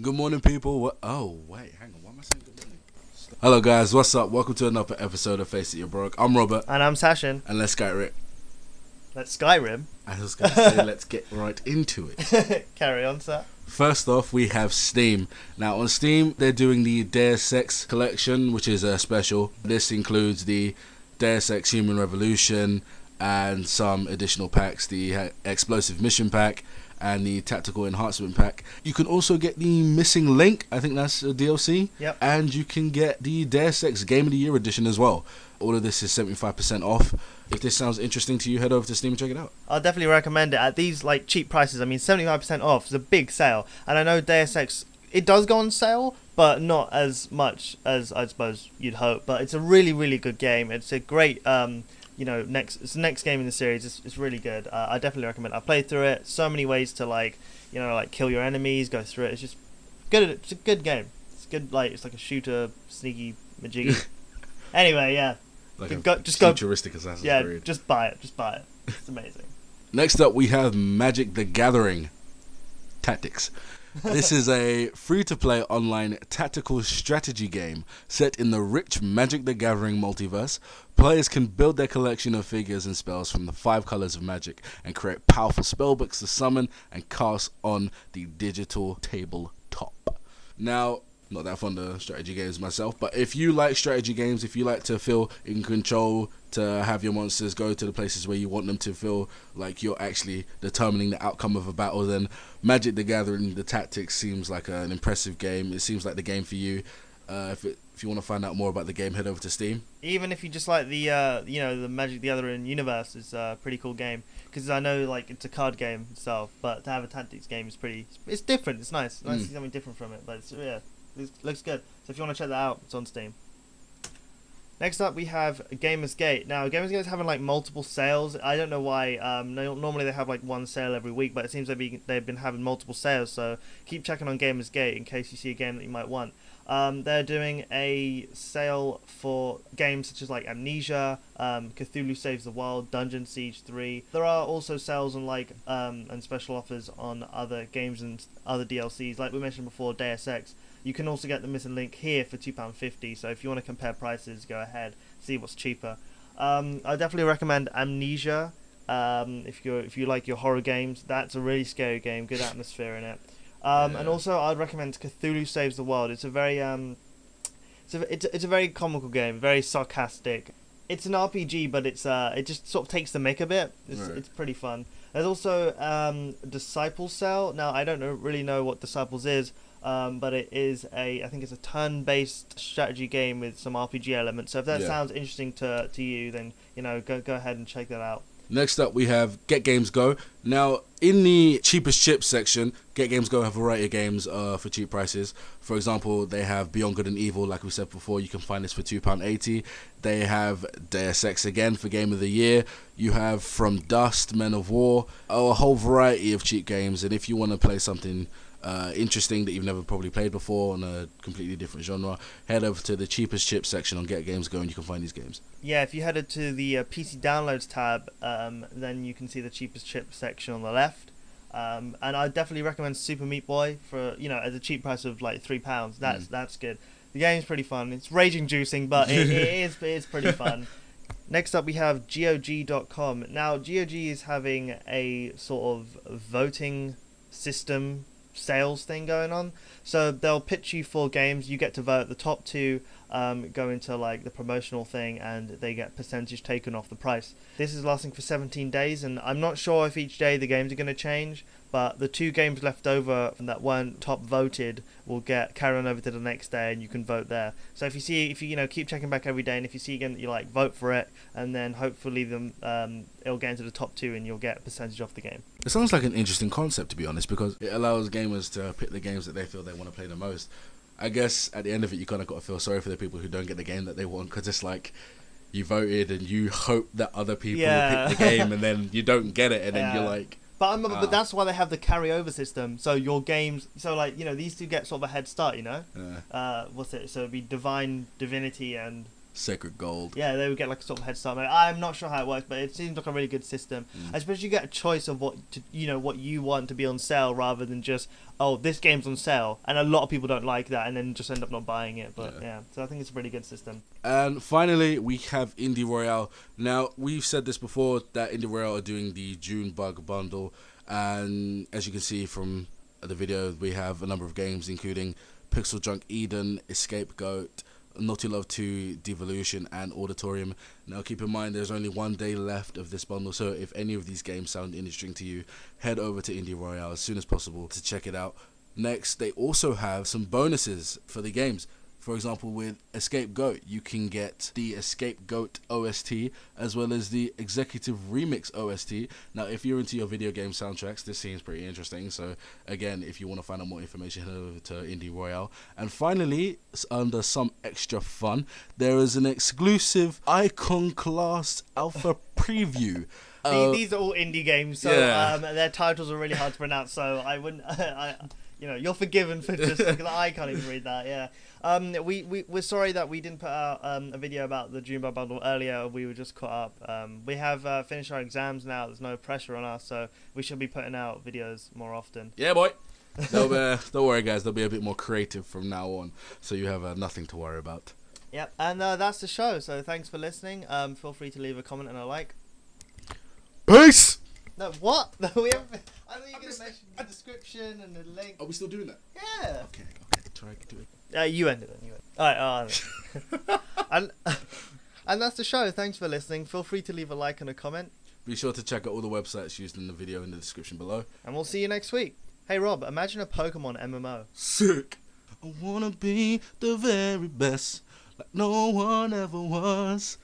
Good morning, people. Oh, wait, hang on. Why am I saying good morning? Hello, guys. What's up? Welcome to another episode of Face It, You're Broke. I'm Robert. And I'm Sachin. And let's get it. Let's Skyrim. I was going to say, let's get right into it. Carry on, sir. First off, we have Steam. Now, on Steam, they're doing the Deus Ex collection, which is a special. This includes the Deus Ex Human Revolution and some additional packs, the Explosive Mission Pack and the Tactical Enhancement Pack. You can also get the Missing Link, I think that's a DLC. Yep. And you can get the Deus Ex Game of the Year edition as well. All of this is 75% off. If this sounds interesting to you, head over to Steam and check it out. I'll definitely recommend it at these like cheap prices. I mean, 75% off is a big sale. And I know Deus Ex, it does go on sale, but not as much as I suppose you'd hope. But it's a really, really good game. It's a great, it's the next game in the series. It's really good. I definitely recommend it. I played through it. So many ways to kill your enemies, go through it. It's just good. It's a good game. It's good. It's like a shooter, sneaky, majiggy. Anyway, yeah. Futuristic Assassin's Creed. Yeah, just buy it. Just buy it. It's amazing. Next up, we have Magic the Gathering Tactics. This is a free-to-play online tactical strategy game set in the rich Magic the Gathering multiverse. Players can build their collection of figures and spells from the 5 colors of Magic and create powerful spellbooks to summon and cast on the digital tabletop. Now, not that fond of strategy games myself, but if you like strategy games, if you like to feel in control, to have your monsters go to the places where you want them to feel like you're actually determining the outcome of a battle, then Magic the Gathering, the Tactics seems like an impressive game. It seems like the game for you. If you want to find out more about the game, head over to Steam. Even if you just like the the Magic the Gathering universe, is a pretty cool game. Because I know it's a card game itself, but to have a tactics game is it's different. It's nice. It's nice to see something different from it, but it looks good. So if you want to check that out, it's on Steam. Next up, we have Gamersgate. Now, Gamersgate is having multiple sales. I don't know why. Normally they have one sale every week, but it seems they've been having multiple sales. So keep checking on Gamersgate in case you see a game that you might want. They're doing a sale for games such as Amnesia, Cthulhu Saves the World, Dungeon Siege 3. There are also sales on and special offers on other games and other DLCs, like we mentioned before, Deus Ex. You can also get the Missing Link here for £2.50. So if you want to compare prices, go ahead, see what's cheaper. I definitely recommend Amnesia. If you like your horror games, that's a really scary game. Good atmosphere in it. And also, I'd recommend Cthulhu Saves the World. It's a very it's a very comical game, very sarcastic. It's an RPG, but it just sort of takes the mick a bit. It's pretty fun. There's also Disciples Cell. Now, I don't really know what Disciples is, but it is I think it's a turn-based strategy game with some RPG elements. So if that sounds interesting to you, then go ahead and check that out. Next up, we have GetGamesGo. Now, in the cheapest chips section, GetGamesGo have a variety of games for cheap prices. For example, they have Beyond Good and Evil, like we said before. You can find this for £2.80. They have Deus Ex again for Game of the Year. You have From Dust, Men of War, a whole variety of cheap games. And if you want to play something interesting that you've never probably played before on a completely different genre, head over to the cheapest chips section on GetGamesGo and you can find these games. Yeah, if you headed to the PC downloads tab, then you can see the cheapest chip section on the left. And I definitely recommend Super Meat Boy for at a cheap price of £3. That's good. The game's pretty fun. It's rage-inducing, but it is pretty fun. Next up, we have GOG.com. Now, GOG is having a sort of voting system sales thing going on, so they'll pitch you 4 games. You get to vote. The top 2 go into the promotional thing, and they get percentage taken off the price. This is lasting for 17 days, and I'm not sure if each day the games are going to change, but the 2 games left over that weren't top voted will carry on over to the next day, and you can vote there. So if you keep checking back every day, and if you see again that you vote for it, and then hopefully it'll get into the top 2 and you'll get a percentage off the game. It sounds like an interesting concept, to be honest, because it allows gamers to pick the games that they feel they want to play the most. I guess at the end of it, you kind of got to feel sorry for the people who don't get the game that they want, because it's you voted and you hope that other people will pick the game, and then you don't get it, and then you're like. But that's why they have the carryover system. So your games, these 2 get sort of a head start. What's it? So it'd be Divinity and Sacred Gold. Yeah, they would get like a sort of head start. I'm not sure how it works, but it seems like a really good system. I suppose you get a choice of what you want to be on sale, rather than just, oh, this game's on sale, and a lot of people don't like that and then just end up not buying it. But yeah, so I think it's a pretty good system. And finally, we have Indie Royale. Now, we've said this before, that Indie Royale are doing the June bug bundle, and as you can see from the video, we have a number of games including Pixel Junk Eden, Escapegoat, Naughty Love 2, Devolution, and Auditorium. Now keep in mind there's only 1 day left of this bundle, so if any of these games sound interesting to you, head over to Indie Royale as soon as possible to check it out. Next, they also have some bonuses for the games. For example, with Escapegoat, you can get the Escapegoat OST as well as the Executive Remix OST. Now, if you're into your video game soundtracks, this seems pretty interesting. So, again, if you want to find out more information, head over to Indie Royale. And finally, under some extra fun, there is an exclusive Icon Class Alpha preview. These are all indie games, so their titles are really hard to pronounce. So I wouldn't, you're forgiven for just because I can't even read that. Yeah. We're sorry that we didn't put out a video about the June bug bundle earlier. We were just caught up. We have finished our exams now. There's no pressure on us, so we should be putting out videos more often. Yeah, boy. Don't worry, guys. They'll be a bit more creative from now on, so you have nothing to worry about. Yep, and that's the show. So thanks for listening. Feel free to leave a comment and a like. Peace. No, what? No, we haven't. I thought you were going to mention the description and the link. Are we still doing that? Yeah. Okay. Try to do it. You ended it. Alright, and that's the show. Thanks for listening. Feel free to leave a like and a comment. Be sure to check out all the websites used in the video in the description below. And we'll see you next week. Hey Rob, imagine a Pokemon MMO. Sick. I wanna be the very best, like no one ever was.